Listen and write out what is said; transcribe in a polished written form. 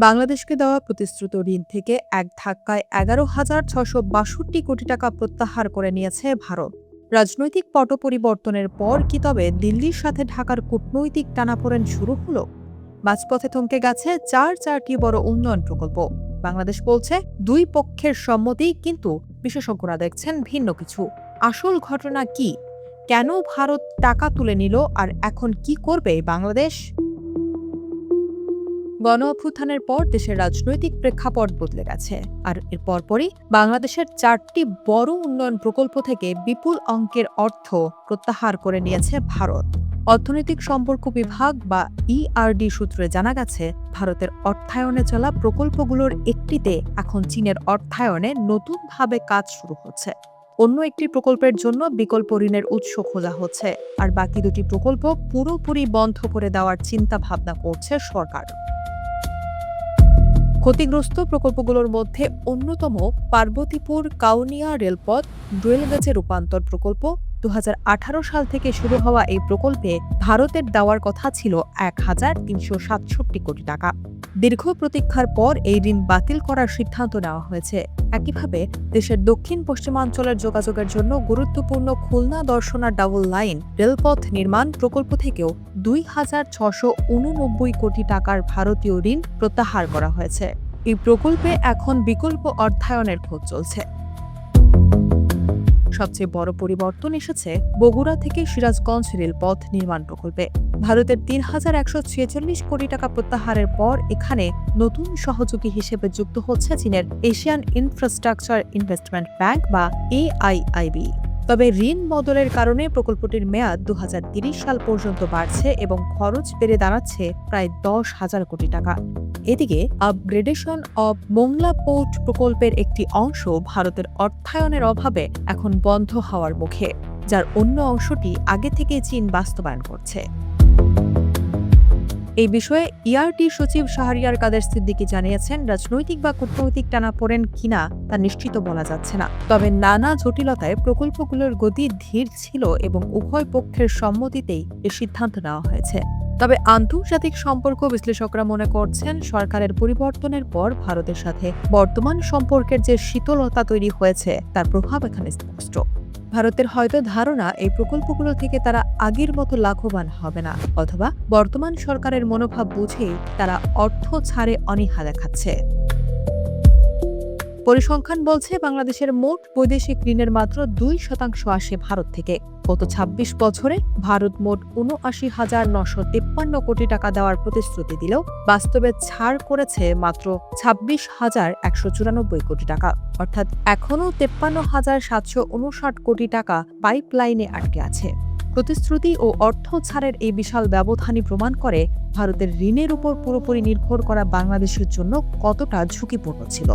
বাংলাদেশকে দেওয়া প্রতিশ্রুত ঋণ থেকে এক ধাক্কায় 11,662 কোটি টাকা প্রত্যাহার করে নিয়েছে ভারত। রাজনৈতিক পট পরিবর্তনের পর কি তবে দিল্লির সাথে ঢাকার কূটনৈতিক টানাপোড়েন শুরু হলো? মাঝপথে থমকে গেছে চারটি বড় উন্নয়ন প্রকল্প। বাংলাদেশ বলছে দুই পক্ষের সম্মতি, কিন্তু বিশেষজ্ঞরা দেখছেন ভিন্ন কিছু। আসল ঘটনা কি? কেন ভারত টাকা তুলে নিল, আর এখন কি করবে বাংলাদেশ? গণ অভ্যুত্থানের পর দেশের রাজনৈতিক প্রেক্ষাপট বদলে গেছে, আর এর পরপরই বাংলাদেশের 4টি বড় উন্নয়ন প্রকল্প থেকে বিপুল অঙ্কের অর্থ প্রত্যাহার করে নিয়েছে ভারত। অর্থনৈতিক সম্পর্ক বিভাগ বা ইআরডি সূত্রে জানা গেছে, ভারতের অর্থায়নে চলা প্রকল্পগুলোর একটিতে এখন চীনের অর্থায়নে নতুনভাবে কাজ শুরু হচ্ছে। অন্য একটি প্রকল্পের জন্য বিকল্প ঋণের উৎস খোঁজা হচ্ছে, আর বাকি দুটি প্রকল্প পুরোপুরি বন্ধ করে দেওয়ার চিন্তা ভাবনা করছে সরকার। ক্ষতিগ্রস্ত প্রকল্পগুলোর মধ্যে অন্যতম পার্বতীপুর কাউনিয়া রেলপথ রেলগেজে রূপান্তর প্রকল্প। 2018 সাল থেকে শুরু হওয়া এই প্রকল্পে ভারতের দেওয়ার কথা ছিল 1,367 কোটি টাকা। দীর্ঘ প্রতীক্ষার পর এই ঋণ বাতিল করার সিদ্ধান্ত নেওয়া হয়েছে। একইভাবে দেশের দক্ষিণ পশ্চিমাঞ্চলের যোগাযোগের জন্য গুরুত্বপূর্ণ খুলনা দর্শনা ডাবল লাইন রেলপথ নির্মাণ প্রকল্প থেকেও 2,689 কোটি টাকার ভারতীয় ঋণ প্রত্যাহার করা হয়েছে। এই প্রকল্পে এখন বিকল্প অর্থায়নের খোঁজ চলছে। সবচেয়ে বড় পরিবর্তন এসেছে বগুড়া থেকে সিরাজগঞ্জ রেলপথ নির্মাণ প্রকল্পে। ভারতের 3,146 কোটি টাকা প্রত্যাহারের পর এখানে নতুন সহযোগী হিসেবে যুক্ত হচ্ছে চীনের এশিয়ান ইনফ্রাস্ট্রাকচার ইনভেস্টমেন্ট ব্যাংক বা AIIB। তবে ঋণ বদলের কারণে প্রকল্পটির মেয়াদ 2030 সাল পর্যন্ত বাড়ছে এবং খরচ বেড়ে দাঁড়াচ্ছে প্রায় 10,000 কোটি টাকা। এদিকে আপগ্রেডেশন অব মোংলা পোর্ট প্রকল্পের একটি অংশ ভারতের অর্থায়নের অভাবে এখন বন্ধ হওয়ার মুখে, যার অন্য অংশটি আগে থেকে চীন বাস্তবায়ন করছে। এই বিষয়ে ইআরটি সচিব শাহরিয়ার কাদের সিদ্দিকী জানিয়েছেন, রাজনৈতিক বা কূটনৈতিক টানাপোড়েন কিনা তা নিশ্চিত বলা যাচ্ছে না। তবে নানা জটিলতায় প্রকল্পগুলোর গতি ধীর ছিল এবং উভয় পক্ষের সম্মতিতেই এ সিদ্ধান্ত নেওয়া হয়েছে। তবে আন্তর্জাতিক সম্পর্ক বিশ্লেষকরা মনে করছেন, সরকারের পরিবর্তনের পর ভারতের সাথে বর্তমান সম্পর্কের যে শীতলতা তৈরি হয়েছে তার প্রভাব এখানে স্পষ্ট। ভারতের হয়তো ধারণা এই প্রকল্পগুলো থেকে তারা আগের মতো লাভবান হবে না, অথবা বর্তমান সরকারের মনোভাব বুঝেই তারা অর্থ ছাড়ে অনীহা দেখাচ্ছে। পরিসংখ্যান বলছে, বাংলাদেশের মোট বৈদেশিক ঋণের মাত্র 2% আসে ভারত থেকে। গত 26 বছরে ভারত মোট 79,953 কোটি টাকা দেওয়ার প্রতিশ্রুতি দিলেও বাস্তবে ছাড় করেছে মাত্র 26,194 কোটি টাকা। অর্থাৎ এখনও 53,759 কোটি টাকা পাইপলাইনে আটকে আছে। প্রতিশ্রুতি ও অর্থ ছাড়ের এই বিশাল ব্যবধানই প্রমাণ করে ভারতের ঋণের উপর পুরোপুরি নির্ভর করা বাংলাদেশের জন্য কতটা ঝুঁকিপূর্ণ ছিল।